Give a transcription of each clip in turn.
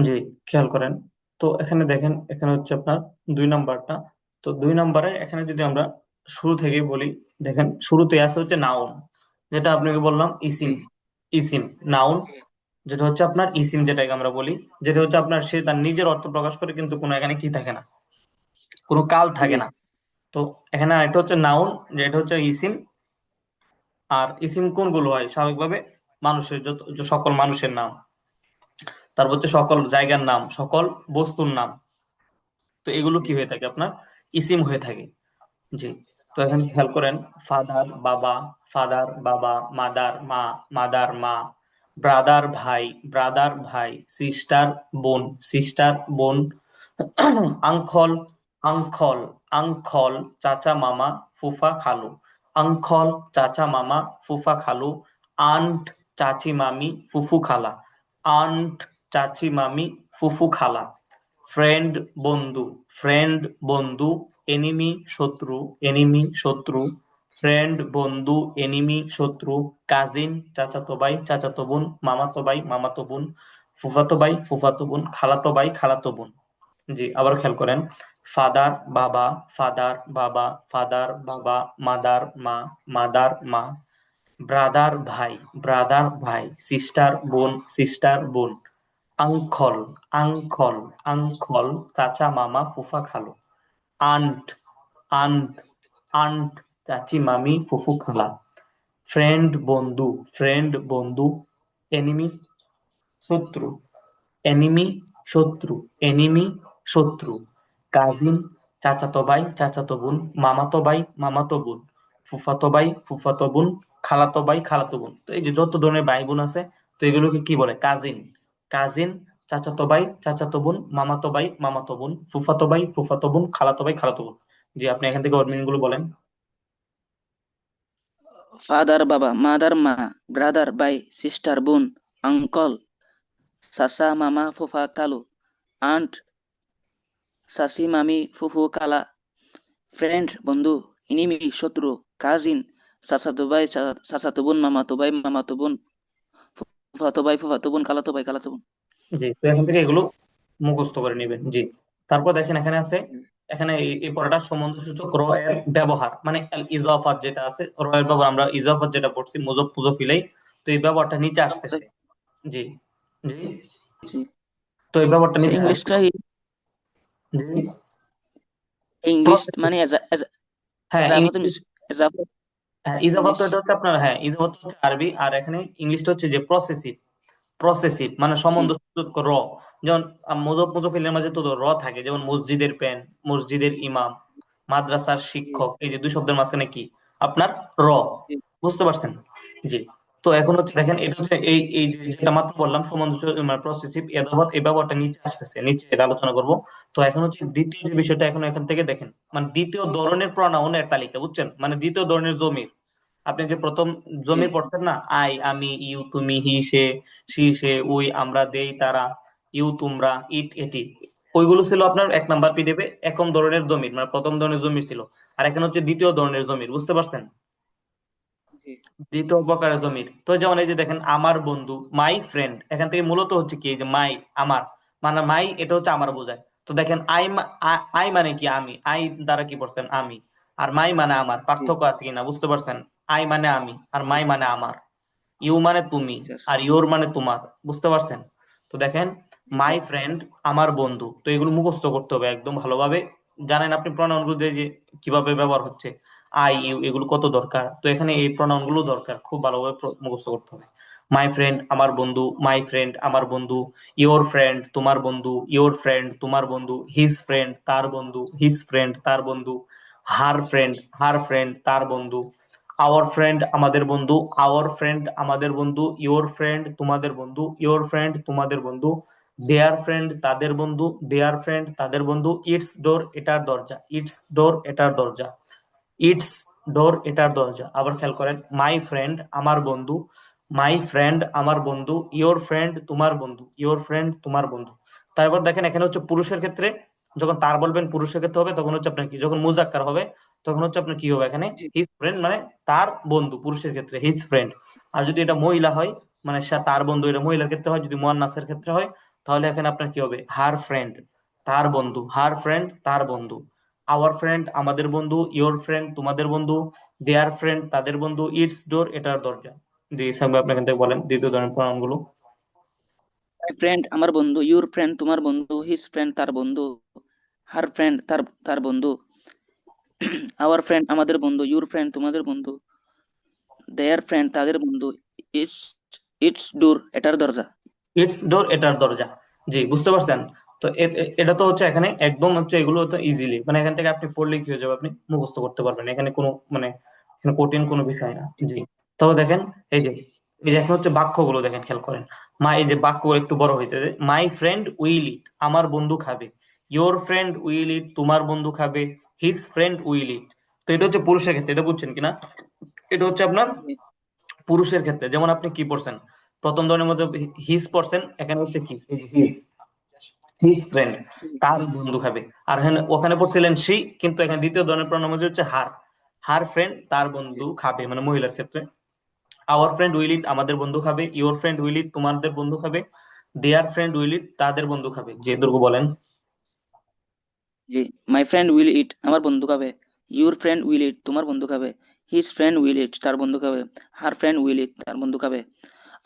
জি, খেয়াল করেন। তো এখানে দেখেন, এখানে হচ্ছে আপনার 2 নাম্বারটা। তো 2 নাম্বারে এখানে যদি আমরা শুরু থেকেই বলি, দেখেন শুরুতে আছে হচ্ছে নাউন, যেটা আপনাকে বললাম জি ইসিম। ইসিম, নাউন, যেটা হচ্ছে আপনার ইসিম, যেটাকে আমরা বলি, যেটা হচ্ছে আপনার সে তার নিজের অর্থ প্রকাশ করে, কিন্তু কোনো এখানে কি থাকে না, কোনো কাল থাকে জি না। তো এখানে এটা হচ্ছে নাউন, যেটা হচ্ছে ইসিম। আর ইসিম কোনগুলো হয় স্বাভাবিকভাবে? মানুষের সকল মানুষের নাম, তারপর হচ্ছে সকল জায়গার নাম, সকল বস্তুর নাম। তো এগুলো কি হয়ে থাকে আপনার ইসিম হয়ে থাকে। জি। তো এখন খেয়াল করেন, ফাদার বাবা, ফাদার বাবা, মাদার মা, মাদার মা, ব্রাদার ভাই, ব্রাদার ভাই, সিস্টার বোন, সিস্টার বোন, আঙ্কল, আঙ্কল, আঙ্কল, চাচা মামা, ফুফা খালু, আঙ্কল, চাচা মামা, ফুফা খালু, আন্ট, চাচি মামি, ফুফু খালা, আন্ট, চাচি মামি, ফুফু খালা, ফ্রেন্ড বন্ধু, ফ্রেন্ড বন্ধু, এনিমি শত্রু, এনিমি শত্রু, ফ্রেন্ড বন্ধু, এনিমি শত্রু, কাজিন চাচাতো ভাই, চাচাতো বোন, মামাতো ভাই, মামাতো বোন, ফুফাতো ভাই, ফুফাতো বোন, খালাতো ভাই, খালাতো বোন। জি, আবার খেয়াল করেন, ফাদার বাবা, ফাদার বাবা, ফাদার বাবা, মাদার মা, মাদার মা, ব্রাদার ভাই, ব্রাদার ভাই, সিস্টার বোন, সিস্টার বোন, আঙ্কল, আঙ্কল, আঙ্কল, চাচা মামা, ফুফা খালু, আন্ট, আন্ট, আন্ট, চাচি মামি, ফুফু খালা, ফ্রেন্ড বন্ধু, ফ্রেন্ড বন্ধু, এনিমি শত্রু, এনিমি শত্রু, এনিমি শত্রু, কাজিন চাচাতো ভাই, চাচাতো বোন, মামাতো ভাই, মামাতো বোন, ফুফাতো ভাই, ফুফাতো বোন, খালাতো ভাই, খালাতো বোন। তো এই যে যত ধরনের ভাই বোন আছে, তো এগুলোকে কি বলে? কাজিন। কাজিন, চাচাতো ভাই, চাচাতো বোন, মামাতো ভাই, মামাতো বোন, ফুফাতো ভাই, ফুফাতো বোন, খালাতো ভাই, খালাতো বোন। জি, আপনি এখান থেকে ওর মিনিং গুলো বলেন। ফাদার বাবা, মাদার মা, ব্রাদার ভাই, সিস্টার বোন, আঙ্কল, চাচা মামা, ফুফা কালু, আন্ট, চাচি মামি, ফুফু খালা, ফ্রেন্ড বন্ধু, ইনিমি শত্রু, কাজিন চাচাতো ভাই, চাচাতো বোন, মামাতো ভাই, মামাতো বোন, ফুফাতো ভাই, ফুফাতো বোন, খালাতো ভাই, খালাতো বোন। জি, তো এখান থেকে এগুলো মুখস্থ করে নেবেন। জি। তারপর দেখেন এখানে আছে, এখানে এই পড়াটা সম্বন্ধসূচক র এর ব্যবহার, মানে আল ইজাফাত যেটা আছে, র এর ব্যবহার, আমরা ইজাফাত যেটা পড়ছি মুজফ মুজফ ইলাই, তো এই ব্যবহারটা নিচে আচ্ছা, আসতেছে। জি। জি। জি। তো এই ব্যবহারটা আচ্ছা, নিচে ইংলিশটা জি। ইংলিশ Process- মানে হ্যাঁ, এজাফত ইংলিশ। এজাফত হ্যাঁ, ইজাফাত তো ইংলিশ। এটা হচ্ছে আপনার, হ্যাঁ ইজাফাত হচ্ছে আরবি, আর এখানে ইংলিশটা হচ্ছে যে প্রসেসিভ। প্রসেসিভ মানে জি সম্বন্ধসূচক র। যেমন মুজফ মুজফিলের মাঝে তো র থাকে, যেমন মসজিদের প্যান, মসজিদের ইমাম, মাদ্রাসার জি শিক্ষক, এই যে দুই শব্দের মাঝখানে কি আপনার র। জি বুঝতে পারছেন? জি। তো এখন হচ্ছে দেখেন, এটা হচ্ছে এই এই যে যেটা মাত্র বললাম সম্বন্ধসূচক মানে প্রসেসিভ এদাবত, এই ব্যাপারটা নিচে আসতেছে, নিচে এটা আলোচনা করব। তো এখন হচ্ছে দ্বিতীয় যে বিষয়টা, এখন এখান থেকে দেখেন, মানে দ্বিতীয় ধরনের প্রনাউনের তালিকা, বুঝছেন? মানে দ্বিতীয় ধরনের জমির। আপনি যে প্রথম জি জমির পড়ছেন না, আই আমি, ইউ তুমি, হি সে, সি সে, উই আমরা, দেই তারা, ইউ তোমরা, ইট এটি, ওইগুলো ছিল আপনার 1 নাম্বার পিডিএফে একম ধরনের জমির, মানে প্রথম ধরনের জমির ছিল। আর এখানে হচ্ছে দ্বিতীয় ধরনের জমির, বুঝতে পারছেন? জি দ্বিতীয় প্রকারের জমির, তো যেমন এই যে দেখেন, আমার বন্ধু, মাই ফ্রেন্ড, এখান থেকে মূলত হচ্ছে কি, এই যে মাই, আমার, মানে মাই এটা হচ্ছে আমার বোঝায়। তো দেখেন আই, আই মানে কি আমি, আই দ্বারা কি পড়ছেন আমি, আর মাই মানে আমার, জি পার্থক্য আছে কিনা বুঝতে পারছেন? আই মানে আমি আর জি মাই মানে আমার, ইউ মানে তুমি আচ্ছা, আর ইওর মানে তোমার, বুঝতে পারছেন? তো দেখেন, জি মাই স্যার। ফ্রেন্ড আমার বন্ধু, তো এগুলো মুখস্থ করতে হবে একদম ভালোভাবে। জানেন আপনি প্রনাউন গুলো দিয়ে যে কিভাবে ব্যবহার হচ্ছে, আই ইউ, এগুলো কত দরকার, তো এখানে এই প্রনাউন গুলো দরকার, খুব ভালোভাবে মুখস্থ করতে হবে। মাই ফ্রেন্ড আমার বন্ধু, মাই ফ্রেন্ড আমার বন্ধু, ইওর ফ্রেন্ড তোমার বন্ধু, ইওর ফ্রেন্ড তোমার বন্ধু, হিজ ফ্রেন্ড তার বন্ধু, হিজ ফ্রেন্ড তার বন্ধু, হার ফ্রেন্ড তার বন্ধু, আওয়ার ফ্রেন্ড আমাদের বন্ধু, আওয়ার ফ্রেন্ড আমাদের বন্ধু, ইওর ফ্রেন্ড তোমাদের বন্ধু, ইওর ফ্রেন্ড তোমাদের বন্ধু, দেয়ার ফ্রেন্ড তাদের বন্ধু, দেয়ার ফ্রেন্ড তাদের বন্ধু, ইটস ডোর এটার দরজা, ইটস ডোর এটার দরজা, ইটস ডোর এটার দরজা। আবার খেয়াল করেন, মাই ফ্রেন্ড আমার বন্ধু, মাই ফ্রেন্ড আমার বন্ধু, ইওর ফ্রেন্ড তোমার বন্ধু, ইওর ফ্রেন্ড তোমার বন্ধু। তারপর দেখেন এখানে হচ্ছে পুরুষের ক্ষেত্রে, যখন তার বলবেন পুরুষের ক্ষেত্রে হবে, তখন হচ্ছে আপনার কি, যখন মুজাক্কার হবে তখন হচ্ছে আপনার কি হবে, এখানে জি হিজ ফ্রেন্ড মানে তার বন্ধু, পুরুষের ক্ষেত্রে হিজ ফ্রেন্ড। আর যদি এটা মহিলা হয়, মানে সে তার বন্ধু, এটা মহিলার ক্ষেত্রে হয়, যদি মুয়ান্নাসের ক্ষেত্রে হয় তাহলে এখানে আপনার কি হবে, হার ফ্রেন্ড তার বন্ধু, হার ফ্রেন্ড তার বন্ধু, আওয়ার ফ্রেন্ড আমাদের বন্ধু, ইওর ফ্রেন্ড তোমাদের বন্ধু, দেয়ার ফ্রেন্ড তাদের বন্ধু, ইটস ডোর এটার দরজা। জি হিসাবে আপনি এখান থেকে বলেন দ্বিতীয় ধরনের প্রণাম গুলো। মাই ফ্রেন্ড আমার বন্ধু, ইউর ফ্রেন্ড তোমার বন্ধু, হিজ ফ্রেন্ড তার বন্ধু, হার ফ্রেন্ড তার তার বন্ধু, আওয়ার ফ্রেন্ড আমাদের বন্ধু, ইউর ফ্রেন্ড তোমাদের বন্ধু, দেয়ার ফ্রেন্ড তাদের বন্ধু, ইটস ইটস ডোর এটার দরজা। ইটস ডোর এটার দরজা। জি বুঝতে পারছেন। তো এটা তো হচ্ছে এখানে একদম হচ্ছে এগুলো হচ্ছে ইজিলি, মানে এখান থেকে আপনি পড়লে কি হয়ে যাবে, আপনি মুখস্থ করতে পারবেন, এখানে কোনো মানে এখানে কঠিন কোনো বিষয় না। জি। তবে দেখেন এই যে এই যে এখন হচ্ছে বাক্যগুলো দেখেন, খেয়াল করেন। এই যে বাক্য একটু বড় হইতে, মাই ফ্রেন্ড উইল ইট আমার বন্ধু খাবে, ইয়োর ফ্রেন্ড উইল ইট তোমার বন্ধু খাবে, হিজ ফ্রেন্ড উইল ইট। তো এটা হচ্ছে পুরুষের ক্ষেত্রে, এটা বুঝছেন কিনা? এটা হচ্ছে আপনার পুরুষের ক্ষেত্রে, যেমন আপনি কি পড়ছেন প্রথম ধরনের মধ্যে, হিজ পড়ছেন, এখানে হচ্ছে কি এই যে হিজ, হিজ ফ্রেন্ড তার বন্ধু খাবে। আর এখানে ওখানে পড়ছিলেন সি, কিন্তু এখানে দ্বিতীয় ধরনের প্রণাম হচ্ছে হার, হার ফ্রেন্ড তার বন্ধু খাবে, মানে মহিলার ক্ষেত্রে। আওয়ার ফ্রেন্ড উইল ইট আমাদের বন্ধু খাবে, ইওর ফ্রেন্ড উইল ইট তোমাদের বন্ধু খাবে, দেয়ার ফ্রেন্ড উইল ইট তাদের বন্ধু খাবে। যে দুর্গ বলেন। জি, মাই ফ্রেন্ড উইল ইট আমার বন্ধু খাবে, ইউর ফ্রেন্ড উইল ইট তোমার বন্ধু খাবে, হিজ ফ্রেন্ড উইল ইট তার বন্ধু খাবে, হার ফ্রেন্ড উইল ইট তার বন্ধু খাবে,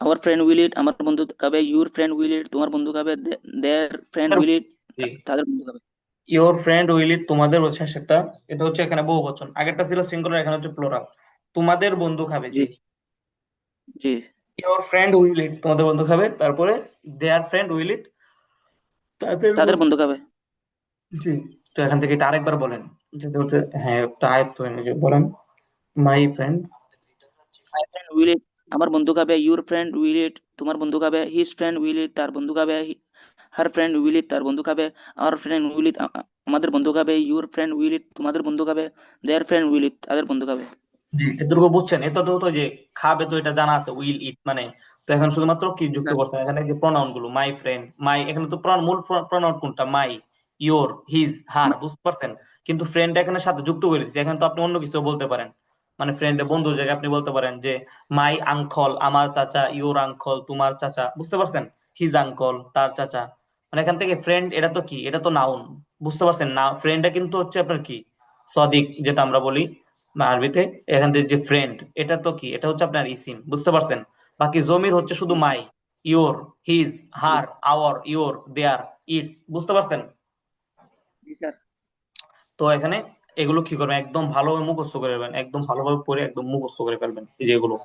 আওয়ার ফ্রেন্ড উইল ইট আমার বন্ধু খাবে, ইউর ফ্রেন্ড উইল ইট তোমার বন্ধু খাবে, দেয়ার ফ্রেন্ড উইল ইট জি, তাদের বন্ধু খাবে। ইওর ফ্রেন্ড উইল ইট তোমাদের হচ্ছে সেটা, এটা হচ্ছে এখানে বহু বচন, আগেরটা ছিল সিঙ্গুলার, এখানে হচ্ছে প্লোরাল। তোমাদের বন্ধু খাবে, জি জি। জি ইওর ফ্রেন্ড উইল ইট তোমাদের বন্ধু খাবে, তারপরে দেয়ার ফ্রেন্ড উইল ইট তাদের তাদের বন্ধু। বন্ধু খাবে। জি। তো এখান থেকে এটা আরেকবার বলেন, যেটা হচ্ছে হ্যাঁ একটা আয়ত্ত হয়ে যে বলেন, my friend. My friend will eat আমার বন্ধু খাবে, ইউর ফ্রেন্ড উইল ইট তোমার বন্ধু খাবে, হিজ ফ্রেন্ড উইল ইট তার বন্ধু খাবে, হার ফ্রেন্ড উইল ইট তার বন্ধু খাবে, আওয়ার ফ্রেন্ড উইল ইট আমাদের বন্ধু খাবে, ইউর ফ্রেন্ড উইল ইট তোমাদের বন্ধু খাবে, দেয়ার ফ্রেন্ড উইল ইট তাদের বন্ধু খাবে। জি এটুকু বুঝছেন, এটা তো যে খাবে, তো এটা জানা আছে উইল ইট মানে। তো এখন শুধুমাত্র কি যুক্ত স্যার, করছেন এখানে, যে প্রনাউন গুলো মাই ফ্রেন্ড, মাই, এখানে তো মূল প্রনাউন কোনটা, মাই, ইওর, হিজ, হার, বুঝতে পারছেন। কিন্তু ফ্রেন্ড এখানে সাথে যুক্ত করে দিচ্ছি, এখানে তো আপনি অন্য কিছু বলতে পারেন, মানে ফ্রেন্ড বন্ধুর জায়গায় আপনি বলতে পারেন যে মাই আঙ্কল আমার চাচা, ইওর আঙ্কল তোমার চাচা, বুঝতে পারছেন, হিজ আঙ্কল তার চাচা। মানে এখান থেকে ফ্রেন্ড এটা তো কি, এটা তো নাউন, বুঝতে পারছেন না, ফ্রেন্ডটা কিন্তু হচ্ছে আপনার কি সদিক যেটা আমরা বলি আরবিতে। এখান থেকে যে ফ্রেন্ড এটা তো কি, এটা হচ্ছে আপনার ইসিম, বুঝতে পারছেন। বাকি জমির হচ্ছে শুধু মাই, ইওর, হিজ, জি her, our, your, their, its, বুঝতে পারছেন। জি স্যার। তো এখানে এগুলো কি করবেন, একদম ভালোভাবে মুখস্থ করে ফেলবেন, একদম ভালোভাবে পড়ে একদম মুখস্থ করে ফেলবেন এই যে এগুলো।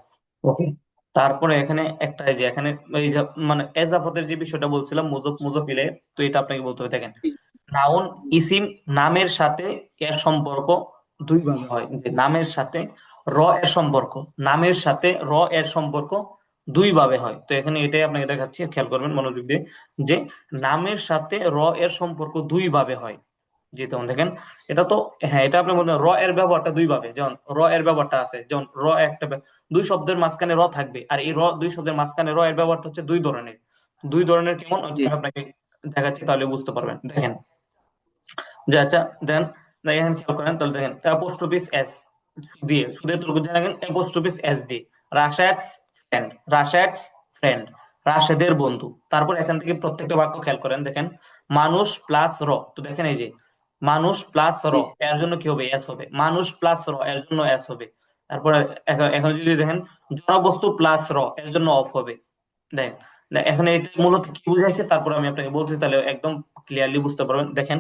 ওকে। তারপরে এখানে একটা এই যে এখানে এই যে মানে এজাফতের যে বিষয়টা বলছিলাম, মুজফ মুজফিলে, তো এটা আপনাকে বলতে হবে দেখেন। জি নাউন জি ইসিম নামের সাথে এর সম্পর্ক দুই ভাবে হয়, যে নামের সাথে র এর সম্পর্ক, নামের সাথে র এর সম্পর্ক দুই ভাবে হয়। তো এখানে এটাই আপনাকে দেখাচ্ছি, খেয়াল করবেন মনোযোগ দিয়ে, যে নামের সাথে র এর সম্পর্ক দুই ভাবে হয়। জি তখন দেখেন, এটা তো হ্যাঁ এটা আপনি বলতে র এর ব্যবহারটা দুই ভাবে, যেমন র এর ব্যবহারটা আছে, যেমন র একটা দুই শব্দের মাঝখানে র থাকবে, আর এই দুই শব্দের মাঝখানে র এর ব্যবহারটা হচ্ছে দুই ধরনের। দুই ধরনের কেমন হচ্ছে জি আমি আপনাকে দেখাচ্ছি, তাহলে বুঝতে পারবেন দেখেন। যে আচ্ছা দেন, এখানে খেয়াল করেন তাহলে দেখেন, অ্যাপোস্ট্রোফিস এস দিয়ে, শুধু এতটুকু জেনে রাখেন, অ্যাপোস্ট্রোফিস এস দিয়ে, রাশায়াত ফ্রেন্ড, রাশায়াত ফ্রেন্ড, রাশেদের বন্ধু। তারপর এখান থেকে প্রত্যেকটা বাক্য খেয়াল করেন দেখেন, মানুষ প্লাস র, তো দেখেন এই যে মানুষ প্লাস র জি এর জন্য কি হবে, এস হবে, মানুষ প্লাস র এর জন্য এস হবে। তারপরে এখন যদি দেখেন, জড়বস্তু প্লাস র এর জন্য অফ হবে। দেখেন, এখানে এটা মূলত কি বুঝাইছে, তারপর আমি আপনাকে বলছি, তাহলে একদম ক্লিয়ারলি বুঝতে পারবেন দেখেন।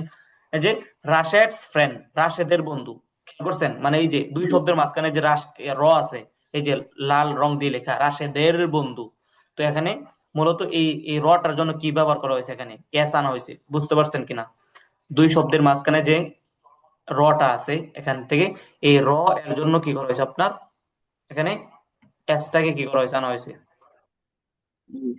এই যে রাশেদস ফ্রেন্ড, রাশেদের বন্ধু, খেয়াল করতেন, মানে এই যে দুই জি শব্দের মাঝখানে যে র আছে, এই যে লাল রং দিয়ে লেখা রাশেদের বন্ধু। তো এখানে মূলত এই রটার জন্য কি ব্যবহার করা হয়েছে, এখানে এস আনা হয়েছে, বুঝতে পারছেন কিনা। দুই শব্দের মাঝখানে যে রটা আছে এখান থেকে, এই র এর জন্য কি করা হয়েছে আপনার, এখানে এসটাকে কি করা হয়েছে, আনা হয়েছে। জি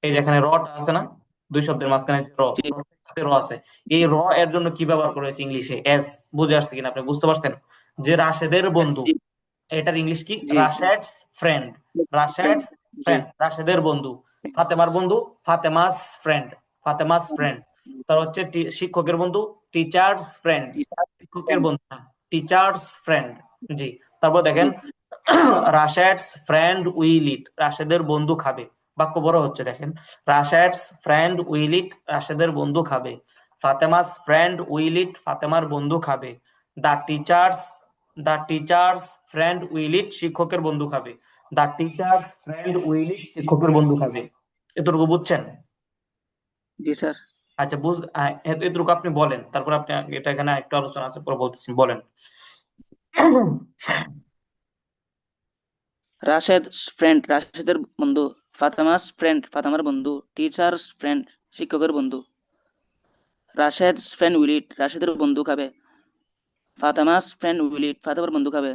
এই যে এখানে রটা আছে না, দুই শব্দের মাঝখানে যে র, জি র এর সাথে র আছে, এই র এর জন্য কি ব্যবহার করা হয়েছে ইংলিশে, এস। বুঝে আসছে কিনা, আপনি বুঝতে পারছেন, যে রাশেদের বন্ধু, জি এটার ইংলিশ কি, জি রাশেদস ফ্রেন্ড, রাশেদস জি ফ্রেন্ড রাশেদের বন্ধু। ফাতেমার বন্ধু, ফাতেমাস ফ্রেন্ড, ফাতেমাস ফ্রেন্ড। তার হচ্ছে শিক্ষকের বন্ধু, টিচার্স ফ্রেন্ড, শিক্ষকের বন্ধু, টিচার্স ফ্রেন্ড। জি। তারপর দেখেন, রাশেদস ফ্রেন্ড উইল ইট রাশেদের বন্ধু খাবে, বাক্য বড় হচ্ছে দেখেন। রাশেদস ফ্রেন্ড উইল ইট, রাশেদের বন্ধু খাবে। ফাতেমাস ফ্রেন্ড উইল ইট, ফাতেমার বন্ধু খাবে। The teacher's the teacher's friend will eat, শিক্ষকের বন্ধু খাবে। The teacher's friend will eat, শিক্ষকের বন্ধু খাবে। এতটুকু বুঝছেন? জি স্যার। আচ্ছা এতটুকু আপনি বলেন, তারপর আপনি এটা এখানে একটু আলোচনা আছে পরে বলতেছি, বলেন। রাশেদ ফ্রেন্ড, রাশেদের বন্ধু। ফাতেমাস ফ্রেন্ড, ফাতেমার বন্ধু। টিচার্স ফ্রেন্ড, শিক্ষকের বন্ধু। রাশেদ ফ্রেন্ড উইল ইট, রাশেদের বন্ধু খাবে। ফাতেমাস ফ্রেন্ড উইল ইট, ফাতেমার বন্ধু খাবে।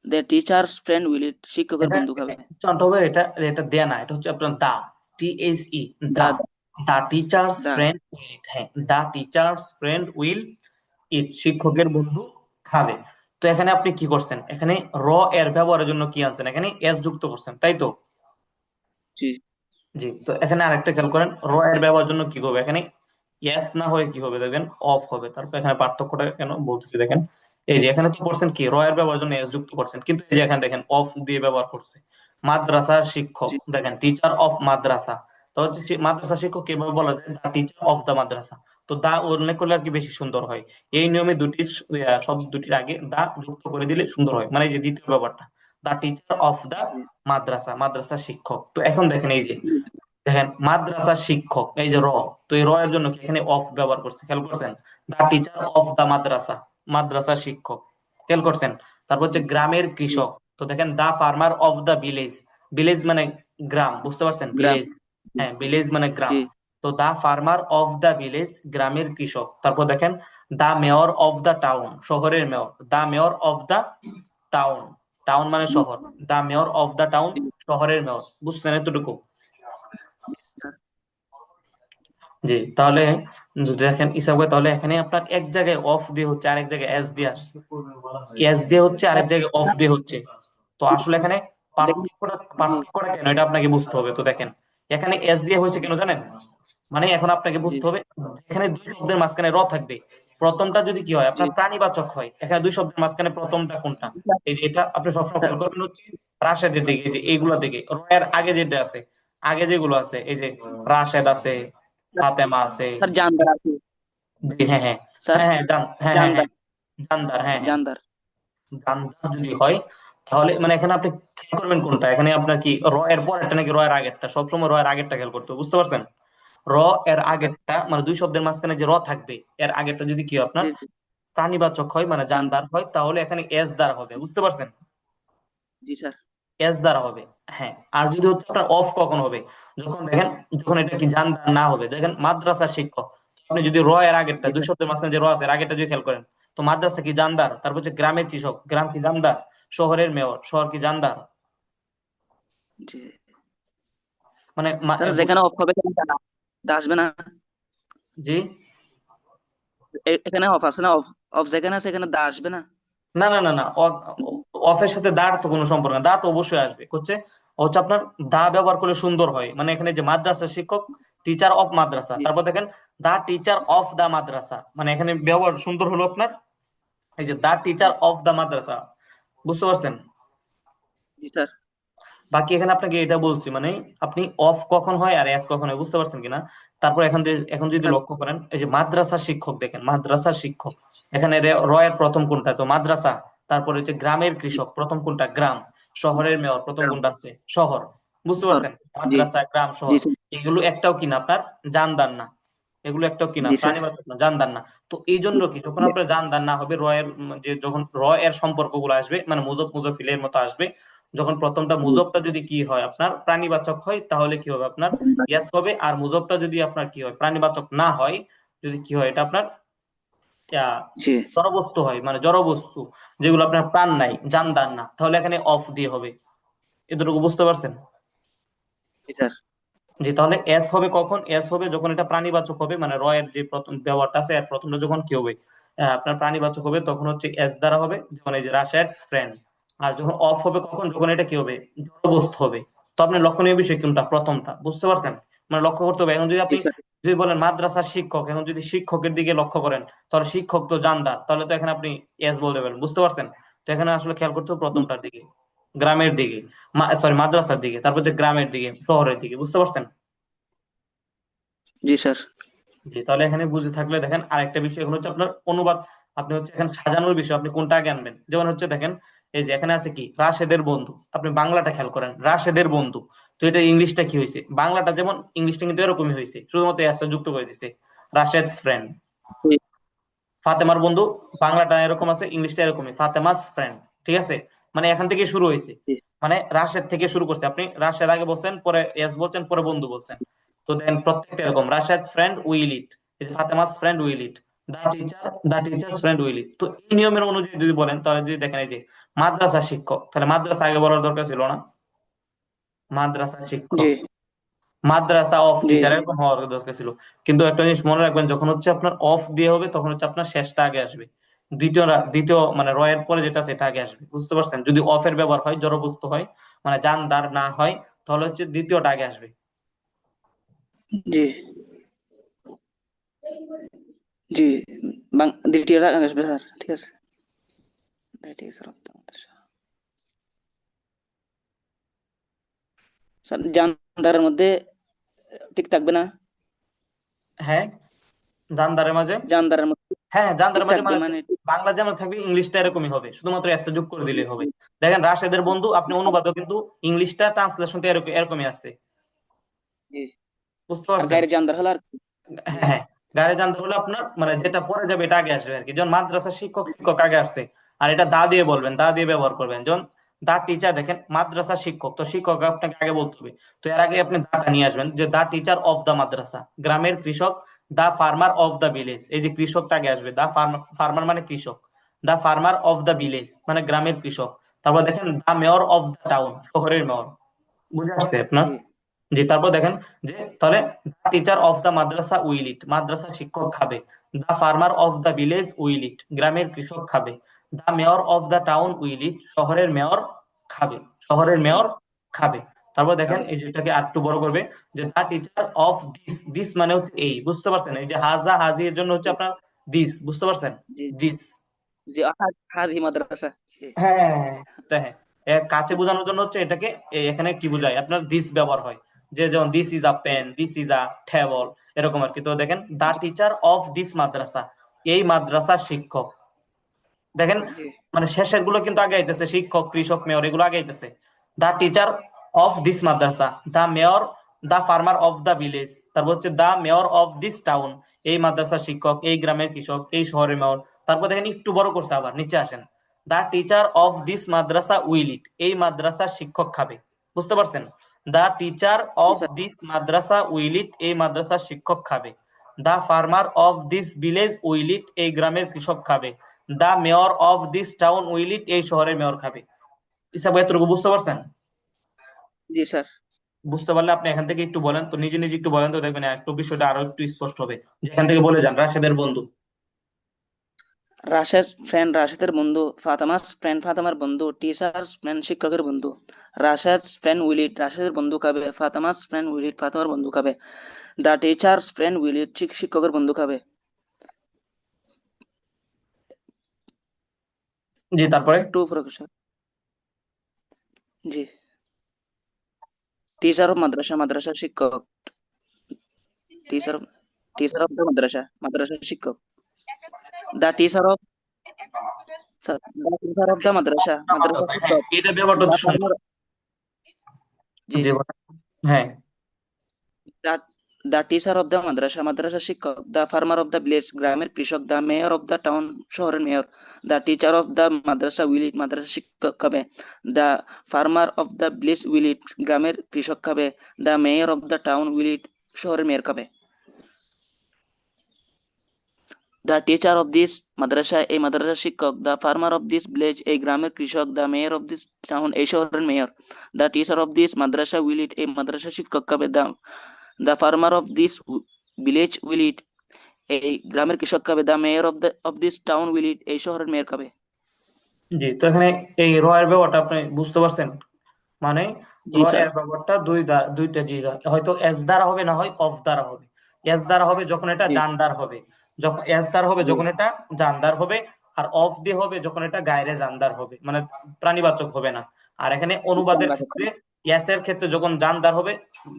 The teacher's friend will eat, শিক্ষকের এটা বন্ধু খাবে। জানতে হবে, এটা এটা দেয়া না, এটা হচ্ছে আপনার the, THE, the. The, the teacher's the. Friend will eat, হ্যাঁ, the teacher's friend will eat, শিক্ষকের বন্ধু খাবে। তো এখানে আপনি কি করছেন, এখানে র এর ব্যবহারের জন্য কি আনছেন, এখানে এস যুক্ত করছেন, তাই তো? জি জি, তো এখানে আরেকটা খেয়াল করেন, র এর ব্যবহারের জন্য কি হবে, এখানে ইয়েস না হয়ে কি হবে দেখেন, অফ হবে। তারপর এখানে পার্থক্যটা কেন বলতেছি দেখেন, এই যে এখানে তো করছেন কি, র এর ব্যবহারের জন্য এস যুক্ত করছেন, কিন্তু এই যে এখানে দেখেন অফ দিয়ে ব্যবহার করছে। মাদ্রাসার শিক্ষক, জি দেখেন টিচার অফ মাদ্রাসা। তো হচ্ছে মাদ্রাসা শিক্ষক কিভাবে বলা যায়, দা টিচার অফ দা মাদ্রাসা। তো দা উল্লেখ করলে আর কি বেশি সুন্দর হয়। এই নিয়মে সব দুটির আগে দা যুক্ত করে দিলে সুন্দর হয়, মানে এই যে দ্বিতীয় ব্যাপারটা, দা টিচার অফ দা জি মাদ্রাসা, মাদ্রাসা শিক্ষক। তো এখন দেখেন এই যে, জি দেখেন মাদ্রাসা শিক্ষক, এই যে র, তো এই র এর জন্য কি এখানে অফ ব্যবহার করছে, খেয়াল করছেন? দা টিচার অফ দা মাদ্রাসা, মাদ্রাসা শিক্ষক, খেয়াল করছেন? তারপর হচ্ছে গ্রামের জি। কৃষক, তো দেখেন the farmer of the village, village মানে গ্রাম, বুঝতে পারছেন? গ্রাম। ভিলেজ, হ্যাঁ ভিলেজ মানে গ্রাম। জি তো the farmer of the village, গ্রামের কৃষক। তারপর দেখেন the mayor of the town, শহরের মেয়র। The mayor of the town, town মানে শহর। The mayor of the town, জি শহরের মেয়র। বুঝছেন এতটুকু? স্যার। জি, তাহলে যদি দেখেন হিসাব করে, তাহলে এখানে আপনার এক জায়গায় অফ দিয়ে হচ্ছে, আরেক জায়গায় এস দিয়ে আসছে। এস দিয়ে হচ্ছে, আরেক জায়গায় অফ দিয়ে হচ্ছে। তো আসলে এখানে যেখানে জি পার্থক্যটা কেন, এটা আপনাকে বুঝতে হবে। তো দেখেন এখানে এস দিয়ে হয়েছে কেন জানেন? মানে এখন আপনাকে জি বুঝতে হবে, এখানে দুই শব্দের মাঝখানে র থাকবে। প্রথমটা যদি কি হয়, জি আপনার প্রাণীবাচক হয়, এখানে দুই শব্দের মাঝখানে প্রথমটা কোনটা? এই যে এটা আপনি সবসময় স্যার। খেয়াল করবেন হচ্ছে রাশেদের দিকে, এই যে এইগুলা দিকে, র এর আগে যেটা আছে, আগে যেগুলো আছে, এই যে রাশেদ আছে, ফাতেমা আছে। স্যার জানদার আছে। জি, হ্যাঁ হ্যাঁ, স্যার হ্যাঁ হ্যাঁ হ্যাঁ হ্যাঁ হ্যাঁ, জানদার, জানদার, হ্যাঁ হ্যাঁ, জানদার। জানদার যদি হয়, তাহলে মানে এখানে আপনি খেয়াল করবেন কোনটা, এখানে আপনার কি র এর পরেরটা নাকি র এর আগেরটা, সবসময় র এর আগেরটা খেয়াল করতে হবে, বুঝতে পারছেন? র এর স্যার আগেরটা মানে দুই শব্দের মাঝখানে যে র থাকবে, এর আগেরটা যদি কি হয় আপনার জি জি প্রাণীবাচক হয়, মানে জানদার। জানদার হয়, তাহলে এখানে এস দ্বারা হবে, বুঝতে পারছেন? জি স্যার। এস দ্বারা হবে। হ্যাঁ, আর যদি হচ্ছে আপনার অফ কখন হবে, যখন দেখেন, যখন এটা কি জানদার না হবে, দেখেন মাদ্রাসা শিক্ষক, আপনি যদি র এর আগেরটা, জি দুই স্যার। শব্দের মাঝখানে যে র আছে এর আগেরটা যদি খেয়াল করেন, তো মাদ্রাসা কি জানদার, তারপর হচ্ছে গ্রামের কৃষক, গ্রাম কি জানদার, শহরের মেয়র, শহর কি জানদার। জি মানে স্যার, যেখানে অফ হবে সেখানে দা আসবে না। জি, এখানে অফ আছে না, অফ, অফ যেখানে আছে সেখানে দা আসবে না। না না না না, অফের সাথে দার তো কোনো সম্পর্ক না, দা তো অবশ্যই আসবে, হচ্ছে হচ্ছে আপনার দা ব্যবহার করলে সুন্দর হয়, মানে এখানে যে মাদ্রাসা শিক্ষক, টিচার অফ মাদ্রাসা, জি তারপর দেখেন দা টিচার অফ দা মাদ্রাসা, মানে এখানে ব্যবহার সুন্দর হলো আপনার, এই যে দা জি টিচার অফ দা মাদ্রাসা, বুঝতে পারছেন? জি স্যার। বাকি এখানে আপনাকে এটা বলছি, মানে আপনি অফ কখন হয় আর এস কখন হয়, বুঝতে পারছেন কিনা? তারপর এখন যদি স্যার লক্ষ্য করেন, এই যে মাদ্রাসার শিক্ষক, দেখেন মাদ্রাসার শিক্ষক, এখানে র এর প্রথম কোনটা, তো মাদ্রাসা। তারপরে হচ্ছে গ্রামের জি কৃষক, প্রথম কোনটা, গ্রাম। শহরের মেয়র, প্রথম গ্রাম, কোনটা আছে, শহর। বুঝতে শহর। পারছেন? জি মাদ্রাসা, গ্রাম, জি শহর, স্যার। এগুলো একটাও কিনা আপনার জানদার না, এগুলো একটাও কিনা জি স্যার। প্রাণীবাচক না, জানদার না। তো এই জন্য কি, যখন আপনার জানদার না হবে, র এর যে যখন র এর সম্পর্ক গুলো আসবে, মানে মুজব মুজফিলের মতো আসবে, যখন প্রথমটা জি মুজবটা যদি কি হয় আপনার প্রাণীবাচক হয়, তাহলে কি হবে আপনার ইয়াস হবে। আর মুজবটা যদি আপনার কি হয় প্রাণীবাচক না হয়, যদি কি হয় এটা আপনার জি জড়বস্তু হয়, মানে জড়বস্তু, যেগুলো আপনার প্রাণ নাই, জানদার না, তাহলে এখানে অফ দিয়ে হবে। এতটুকু বুঝতে পারছেন? জি স্যার। জি, তাহলে এস হবে কখন, এস হবে যখন এটা প্রাণীবাচক হবে, মানে র এর যে প্রথম ব্যবহারটা আছে এর প্রথমটা যখন কি হবে, আপনার প্রাণীবাচক হবে, তখন হচ্ছে এস দ্বারা হবে, যখন এই যে রাশিয়ার ফ্রেন্ড। আর যখন অফ হবে কখন, যখন এটা কি হবে, জড়বস্তু হবে। তো আপনি লক্ষণীয় বিষয় কোনটা, প্রথমটা, বুঝতে পারছেন? মানে লক্ষ্য করতে হবে। এখন যদি জি আপনি স্যার। যদি বলেন মাদ্রাসার শিক্ষক, এখন যদি শিক্ষকের দিকে লক্ষ্য করেন, তাহলে শিক্ষক তো জানদার, তাহলে তো এখানে আপনি এস বলতে পারেন, বুঝতে পারছেন? তো এখানে আসলে খেয়াল করতে হবে জি প্রথমটার দিকে। গ্রামের দিকে, সরি মাদ্রাসার দিকে, তারপর হচ্ছে গ্রামের দিকে, শহরের দিকে, বুঝতে পারছেন? জি স্যার। জি, তাহলে এখানে বুঝে থাকলে দেখেন আরেকটা বিষয় এখন হচ্ছে আপনার অনুবাদ। আপনি হচ্ছে এখানে সাজানোর বিষয় আপনি কোনটা আগে আনবেন, যেমন হচ্ছে দেখেন এই যে এখানে আছে কি রাশেদের বন্ধু, আপনি বাংলাটা খেয়াল করেন রাশেদের বন্ধু। তো এটা ইংলিশটা কি হয়েছে, বাংলাটা যেমন ইংলিশটা কিন্তু এরকমই হয়েছে, শুধুমাত্র এসটা যুক্ত করে দিছে, রাশেদস ফ্রেন্ড। জি ফাতেমার বন্ধু, বাংলাটা এরকম আছে, ইংলিশটা এরকমই, ফাতেমাস ফ্রেন্ড। ঠিক আছে, মানে এখান থেকে শুরু হয়েছে, জি মানে রাশেদ থেকে শুরু করছে, আপনি রাশেদ আগে বলছেন, পরে এস বলছেন, পরে বন্ধু বলছেন। তো দেন প্রত্যেকটা এরকম, Rashed friend will eat, Fatema's friend will eat, the teacher friend will eat. তো এই নিয়মের অনুযায়ী যদি বলেন, তাহলে যদি দেখেন এই যে মাদ্রাসা শিক্ষক, তাহলে মাদ্রাসা আগে বলার দরকার ছিল না, মাদ্রাসা জি শিক্ষক, মাদ্রাসা অফ জি টিচার এরকম হওয়ার দরকার ছিল। কিন্তু একটা জিনিস মনে রাখবেন, যখন হচ্ছে আপনার অফ দিয়ে হবে তখন হচ্ছে আপনার শেষটা আগে আসবে, দ্বিতীয় মানে রয়ের পরে যেটা সেটা আগে আসবে, বুঝতে পারছেন? যদি অফ এর ব্যবহার হয়, জড়বস্তু হয়, মানে জানদার না হয়, তাহলে হচ্ছে দ্বিতীয়টা আগে আসবে। জি জি দ্বিতীয়টা আসবে স্যার, ঠিক আছে। That is of the madrasa. Sir জানদারের মধ্যে ঠিক থাকবে না? হ্যাঁ, জানদারের মাঝে, জানদারের মধ্যে হ্যাঁ ঠিক জানদারের মাঝে থাকবে মানে মানে বাংলা যেমন থাকবে ইংলিশটা এরকমই হবে, শুধুমাত্র এসটা যোগ করে দিলেই হবে। দেখেন রাশেদের বন্ধু, আপনি অনুবাদও কিন্তু ইংলিশটা ট্রান্সলেশনটা এরকমই আসছে, জি। বুঝতে আর পারছেন? গায়ের জানদার হলো আর কি। জি হ্যাঁ, গাড়ি জানতে হলে আপনার মানে যেটা পরে যাবে এটা আগে আসবে আর কি, যেমন মাদ্রাসা শিক্ষক, শিক্ষক আগে আসছে, আর এটা দা দিয়ে বলবেন, দা দিয়ে ব্যবহার করবেন, যেমন দা টিচার, দেখেন মাদ্রাসা শিক্ষক, তো শিক্ষক আপনাকে আগে বলতে হবে। তো এর আগে আপনি দাটা নিয়ে আসবেন, যে দা টিচার অফ দা মাদ্রাসা, গ্রামের কৃষক, the farmer of the village, এই যে কৃষকটা আগে আসবে, দা ফার্মার, ফার্মার মানে কৃষক, the farmer of the village মানে গ্রামের কৃষক। তারপর দেখেন the mayor of the town, শহরের মেয়র, বুঝে আসছে আপনার? জি জি, তারপর দেখেন যে তাহলে the teacher of the madrasa will eat, মাদ্রাসা শিক্ষক খাবে, the farmer of the village will eat, গ্রামের কৃষক খাবে, the mayor of the town will eat, শহরের মেয়র খাবে, শহরের জি মেয়র খাবে। তারপর দেখেন খাবে। এই যেটাকে আর একটু বড় করবে, যে the teacher of this, this মানে হচ্ছে এই, বুঝতে পারছেন? এই যে হাজা হাজি এর জন্য হচ্ছে জি আপনার দিস, বুঝতে পারছেন? জি দিস, জি হাদি মাদ্রাসা। জি হ্যাঁ, হ্যাঁ, কাছে বোঝানোর জন্য হচ্ছে এটাকে এখানে কি বোঝায় আপনার দিস ব্যবহার হয়, যে যেমন this is a pen, this is a table, এরকম আর কি। তো দেখেন দা জি টিচার অফ দিস মাদ্রাসা, এই মাদ্রাসার শিক্ষক, দেখেন জি মানে শেষের গুলো কিন্তু আগে আইতেছে, শিক্ষক, কৃষক, মেয়র, এগুলো আগে আইতেছে। The teacher of this madrasa, the mayor, the farmer of the village, তারপর হচ্ছে the mayor of this town, এই মাদ্রাসার শিক্ষক, এই গ্রামের কৃষক, এই শহরের মেয়র। তারপর দেখেন একটু বড় করছে, আবার নিচে আসেন, the teacher of this madrasa will eat, এই মাদ্রাসার শিক্ষক খাবে, বুঝতে পারছেন? দা টিচার জি of sir. This madrasa will eat, এই মাদ্রাসার শিক্ষক খাবে, the farmer of this village will eat, এই গ্রামের কৃষক খাবে, the mayor of this town will eat, এই শহরের মেয়র খাবে। হিসাব এতটুকু বুঝতে পারছেন? জি স্যার। বুঝতে পারলে আপনি এখান থেকে একটু বলেন তো, নিজে নিজে একটু বলেন তো, দেখবেন একটু বিষয়টা আরো একটু স্পষ্ট হবে। যেখান থেকে বলে যান রাশেদের বন্ধু। রাশেদ ফ্রেন্ড রাশেদের বন্ধু, ফাতেমাস ফ্রেন্ড ফাতেমার বন্ধু, টিচার্স ফ্রেন্ড শিক্ষকের বন্ধু। রাশেদ ফ্রেন্ড উইলিট রাশেদের বন্ধু খাবে, ফাতেমাস ফ্রেন্ড উইলিট ফাতেমার বন্ধু খাবে, দ্য টিচার্স ফ্রেন্ড উইলিট শিক্ষকের বন্ধু খাবে। জি, তারপরে টু প্রফেসর। জি। টিচার অফ মাদ্রাসা মাদ্রাসা শিক্ষক, teacher teacher of the madrasa মাদ্রাসা শিক্ষক, the teacher of the teacher of the madrasa মাদ্রাসা হ্যাঁ, শিক্ষক, এটা ব্যাপারটা দ্য হচ্ছে সুন্দর। ফার্মার। জি। জি বলেন। হ্যাঁ, the the teacher of the madrasa মাদ্রাসা শিক্ষক, the farmer of the village গ্রামের কৃষক, the mayor of the town শহরের মেয়র, the teacher of the madrasa will eat মাদ্রাসা শিক্ষক খাবে, the farmer of the village will eat গ্রামের কৃষক খাবে, the mayor of the town will eat শহরের মেয়র খাবে। The teacher of this madrasa এই মাদ্রাসার শিক্ষক, the farmer of this village এই গ্রামের কৃষক, the mayor of this town এই শহরের মেয়র, the teacher of this madrasa will eat এই মাদ্রাসা শিক্ষক খাবে, the farmer of this village will eat এই গ্রামের কৃষক খাবে, the mayor of this town will eat এই শহরের মেয়র খাবে। জি, তো এখানে এই র এর ব্যাপারটা আপনি বুঝতে পারছেন? মানে র জি স্যার। এর ব্যাপারটা দুইটা জি, হয়তো এস দ্বারা হবে, না হয় অফ দ্বারা হবে। এস দ্বারা হবে যখন এটা জি জানদার হবে, যখন এস দ্বারা হবে জি যখন এটা জানদার হবে, আর অফ দিয়ে হবে যখন এটা গায়রে জানদার হবে, মানে প্রাণীবাচক হবে না। আর এখানে অনুবাদের ক্ষেত্রে ইয়াসের ক্ষেত্রে যখন জানদার হবে,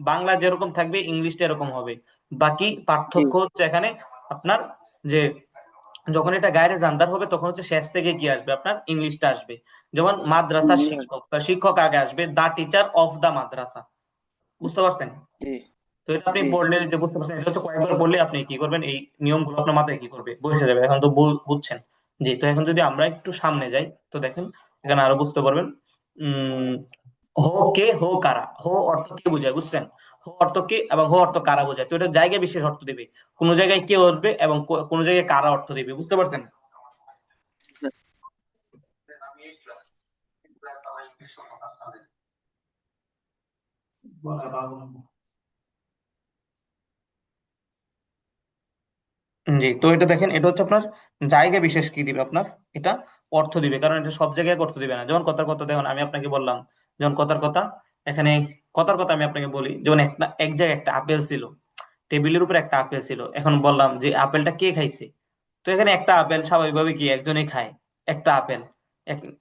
বাংলা যেরকম থাকবে ইংলিশটা এরকম হবে। বাকি জি, পার্থক্য হচ্ছে এখানে আপনার যে যখন এটা গায়রে জানদার হবে তখন হচ্ছে শেষ থেকে কি আসবে, আপনার ইংলিশটা আসবে। যেমন মাদ্রাসা শিক্ষক, তা শিক্ষক আগে আসবে, দা টিচার অফ দা মাদ্রাসা। বুঝতে পারছেন? জি, তো এটা আপনি জি, বললে যে বুঝতে পারছেন, এটা হচ্ছে কয়েকবার বললে আপনি কি করবেন, এই নিয়মগুলো আপনার মাথায় কি করবে, বসে যাবে। এখন তো বুঝছেন। জি, তো এখন যদি আমরা একটু সামনে যাই, তো দেখেন এখানে আরো বুঝতে পারবেন। উম হো কে, হো কারা। হো অর্থ কে বোঝায়, বুঝছেন? হো অর্থ কে এবং হো অর্থ কারা বোঝায়। তো এটা জায়গা বিশেষ অর্থ দিবে, কোন জায়গায় কে আসবে এবং কোন জায়গায় কারা অর্থ দিবে। বুঝতে পারছেন? জি, তো এটা দেখেন, এটা হচ্ছে আপনার জায়গা বিশেষ কি দিবে আপনার, এটা অর্থ দিবে, কারণ এটা সব জায়গায় অর্থ দিবে না। যেমন কথার কথা, দেখুন আমি আপনাকে বললাম, যেমন কথার কথা, এখানে কথার কথা আমি আপনাকে বলি, যেমন এক জায়গায় একটা আপেল ছিল, টেবিলের উপর একটা আপেল ছিল, এখন বললাম যে আপেলটা কে খাইছে। তো এখানে একটা আপেল স্বাভাবিকভাবে কি একজনেই খায়, একটা আপেল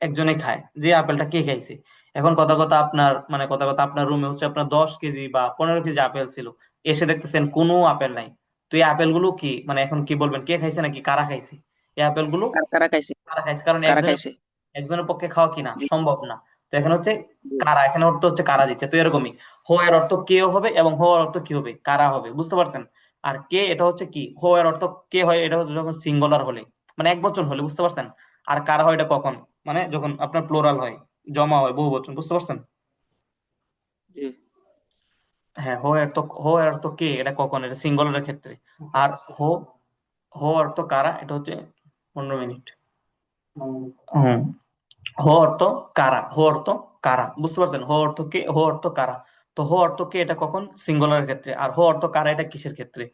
একজনেই খায়, যে আপেলটা কে খাইছে। এখন কথা কথা আপনার, মানে কথা কথা আপনার রুমে হচ্ছে আপনার 10 কেজি বা 15 কেজি আপেল ছিল, এসে দেখতেছেন কোনো আপেল নাই। তো এই আপেলগুলো কি, মানে এখন কি বলবেন, কে খাইছে নাকি কারা খাইছে? এই আপেলগুলো কারা খাইছে? কারা খাইছে, কারণ কারা একজনের খাইছে? একজনের পক্ষে খাওয়া কিনা জি, সম্ভব না। তো এখানে হচ্ছে জি, কারা, এখানে অর্থ হচ্ছে কারা দিচ্ছে। তো এরকমই হো এর অর্থ কেও হবে এবং হো এর অর্থ কি হবে, কারা হবে। বুঝতে পারছেন? আর কে, এটা হচ্ছে কি, হো এর অর্থ কে হয়, এটা হচ্ছে যখন সিঙ্গুলার হলে, মানে এক বচন হলে। বুঝতে পারছেন? আর কারা হয় এটা কখন, মানে যখন আপনার প্লোরাল হয়, জমা হয়, বহু বচন। বুঝতে পারছেন? জি, হ্যাঁ, হো এর অর্থ কে, এটা কখন, এটা সিঙ্গুলারের ক্ষেত্রে। আর হো হো অর্থ কারা, এটা হচ্ছে 15 মিনিট। হুম। হো অর্থ কারা, হো অর্থ কারা। বুঝতে পারছেন? হো অর্থ কে, হো অর্থ কারা। তো হো অর্থ কে এটা কখন, সিঙ্গুলারের ক্ষেত্রে। আর হো অর্থ কারা এটা কিসের ক্ষেত্রে?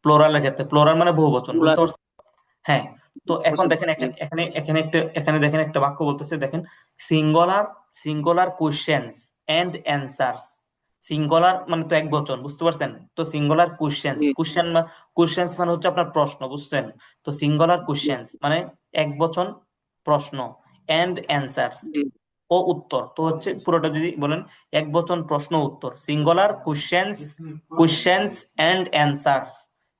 প্লোরালের ক্ষেত্রে। প্লোরাল মানে বহু বচন। বুঝতে প্লুরাল, পারছেন? হ্যাঁ। তো এখন বলছেন, দেখেন জি, এখানে এখানে একটা, এখানে দেখেন একটা বাক্য বলতেছে, দেখেন singular singular questions and answers. Singular মানে তো এক বচন, বুঝতে পারছেন? তো সিঙ্গুলার কোশ্চেনস, জি, কোশ্চেনস মানে হচ্ছে আপনার প্রশ্ন, বুঝছেন? তো সিঙ্গুলার জি, কোশ্চেনস মানে এক বচন প্রশ্ন, এন্ড অ্যান্সার্স জি, ও উত্তর। তো হচ্ছে পুরোটা যদি বলেন, এক বচন প্রশ্ন উত্তর, সিঙ্গুলার কোশ্চেনস এন্ড অ্যান্সার্স,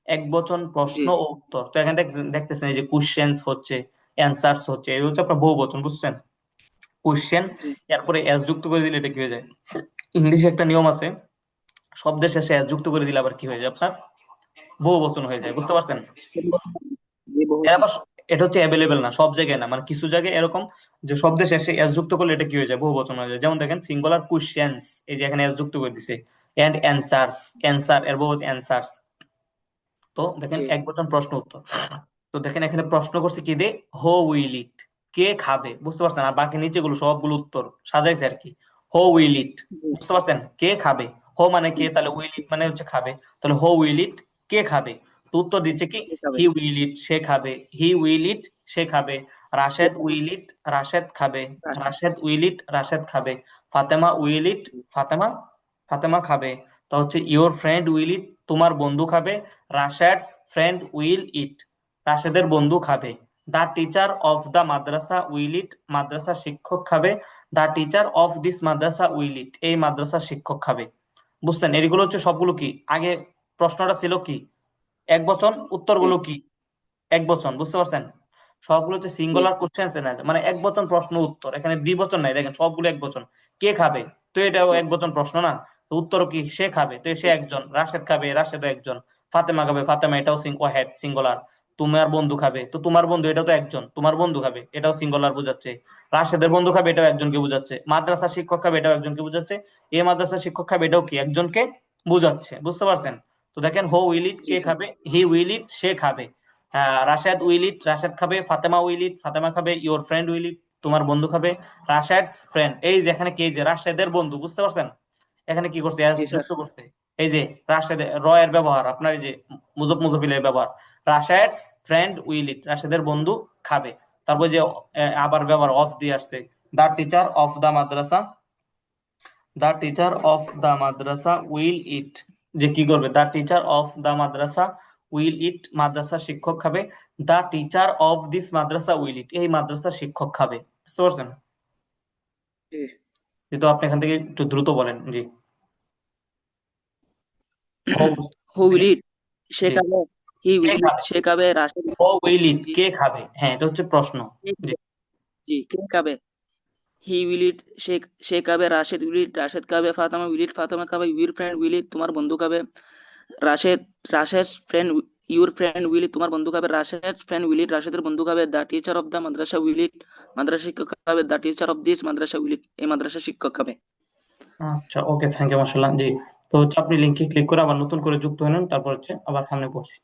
এক বচন জি, প্রশ্ন ও উত্তর। তো এখানে দেখতেছেন এই যে কোশ্চেনস হচ্ছে, অ্যান্সার্স হচ্ছে, এই হচ্ছে আপনার বহু বচন। বুঝছেন? কোশ্চেন, জি, এরপরে এস যুক্ত করে দিলে এটা কি হয়ে যায়, ইংলিশে একটা নিয়ম আছে, শব্দের শেষে এস যুক্ত করে দিলে আবার কি হয়ে যায় আপনার, বহু বচন হয়ে যায়। বুঝতে পারছেন? জি, এর আবার এটা হচ্ছে অ্যাভেলেবেল না, সব জায়গায় না, মানে কিছু জায়গায় এরকম যে শব্দের শেষে এস যুক্ত করলে এটা কি হয়ে যায়, বহু বচন হয়ে যায়। যেমন দেখেন সিঙ্গুলার কোশ্চেনস, এই যে এখানে এস যুক্ত করে দিছে, এন্ড অ্যান্সার্স, অ্যান্সার এর বহু অ্যান্সার্স। তো দেখেন জি, এক বচন প্রশ্ন উত্তর। তো দেখেন এখানে প্রশ্ন করছে কি দে, হো উইল ইট, কে খাবে। বুঝতে পারছেন? আর বাকি নিচেগুলো সবগুলো উত্তর সাজাইছে আর কি। হো উইল ইট, বুঝতে পারছেন? কে খাবে। হো মানে কে, তাহলে উইল ইট মানে হচ্ছে খাবে, তাহলে হো উইল ইট, কে খাবে। তো উত্তর দিচ্ছে কি, জি, খাবে, হি উইল ইট, সে খাবে। হি উইল ইট, সে খাবে। জি, রাশেদ উইল ইট, রাশেদ খাবে। রাশেদ উইল ইট, রাশেদ খাবে। ফাতেমা উইল ইট, ফাতেমা ফাতেমা খাবে। তো হচ্ছে ইওর ফ্রেন্ড উইল ইট, তোমার বন্ধু খাবে। রাশেদস ফ্রেন্ড উইল ইট, রাশেদের বন্ধু খাবে। The teacher of the madrasa will eat, মাদ্রাসা শিক্ষক খাবে। The teacher of this madrasa will eat, এই মাদ্রাসা শিক্ষক খাবে। বুঝছেন? এগুলো হচ্ছে সবগুলো কি, আগে প্রশ্নটা ছিল কি এক বচন, জি, উত্তরগুলো কি এক বচন। বুঝতে পারছেন? সবগুলো হচ্ছে জি, সিঙ্গুলার কোশ্চেন, মানে এক বচন প্রশ্ন উত্তর, এখানে দ্বিবচন নাই, দেখেন সবগুলো এক বচন। কে খাবে, তো এটাও জি, এক বচন প্রশ্ন না। তো উত্তর কি, সে খাবে, তো সে একজন। রাশেদ খাবে, রাশেদ একজন। ফাতেমা খাবে, ফাতেমা এটাও ওয়াহেদ সিঙ্গুলার। তোমার বন্ধু খাবে, তো তোমার বন্ধু এটাও তো একজন, তোমার বন্ধু খাবে, এটাও সিঙ্গুলার বোঝাচ্ছে। রাশেদের বন্ধু খাবে, এটাও একজনকে বোঝাচ্ছে। মাদ্রাসা শিক্ষক খাবে, এটাও একজনকে বোঝাচ্ছে। এ মাদ্রাসা শিক্ষক খাবে, এটাও কি একজনকে বোঝাচ্ছে। বুঝতে পারছেন? তো দেখেন হো will it, G, K sir, খাবে, হি উইল ইট, সে খাবে। রাশেদ উইল ইট, রাশেদ খাবে। ফাতেমা উইল ইট, ফাতেমা খাবে। ইওর ফ্রেন্ড উইল ইট, তোমার বন্ধু খাবে। রাশেদস ফ্রেন্ড, এই যে এখানে কে, যে রাশেদের বন্ধু। বুঝতে পারছেন? এখানে কি করছে, এস জি, স্যার, যুক্ত করতে। এই যে রাশেদের র এর ব্যবহার, আপনার এই যে মুজফিলের ব্যবহার। রাশেদস ফ্রেন্ড উইল ইট, রাশেদের বন্ধু খাবে। তারপর যে আবার ব্যবহার অফ দিয়ে আসছে, the teacher of the madrasa, the teacher of the madrasa will eat, যে কি করবে, the teacher of the madrasa will eat, মাদ্রাসার শিক্ষক খাবে। The teacher of this madrasa will eat, এই মাদ্রাসার শিক্ষক খাবে। বুঝতে পারছেন? জি। যেহেতু আপনি এখান থেকে একটু দ্রুত বলেন। জি। হো হু উইল ইট, সে জি। খাবে। হি কে উইল ইট, খাবে? সে খাবে। রাশেদ, হো উইল ইট, জি কে খাবে? হ্যাঁ, এটা হচ্ছে প্রশ্ন। কে জি। খাবে? জি, কে খাবে? হি উইল ইট, সে খাবে। রাশেদ উইল ইট, রাশেদ খাবে। ফাতেমা উইল ইট, ফাতেমা খাবে। ইউর ফ্রেন্ড উইল ইট, তোমার বন্ধু খাবে। Rashed, Rashed friend, your friend will eat, তোমার বন্ধু খাবে। রাশেদ ফ্রেন্ড উইল ইট, রাশেদের বন্ধু খাবে। The teacher of the madrasa will eat, মাদ্রাসা শিক্ষক খাবে। The teacher of this madrasa will eat, এই মাদ্রাসা শিক্ষক খাবে। আচ্ছা, ওকে, থ্যাংক ইউ, মাশাআল্লাহ। জি। তো হচ্ছে আপনি লিংকে ক্লিক করে আবার নতুন করে যুক্ত হয়ে নেন, তারপর হচ্ছে আবার সামনে পড়ছি।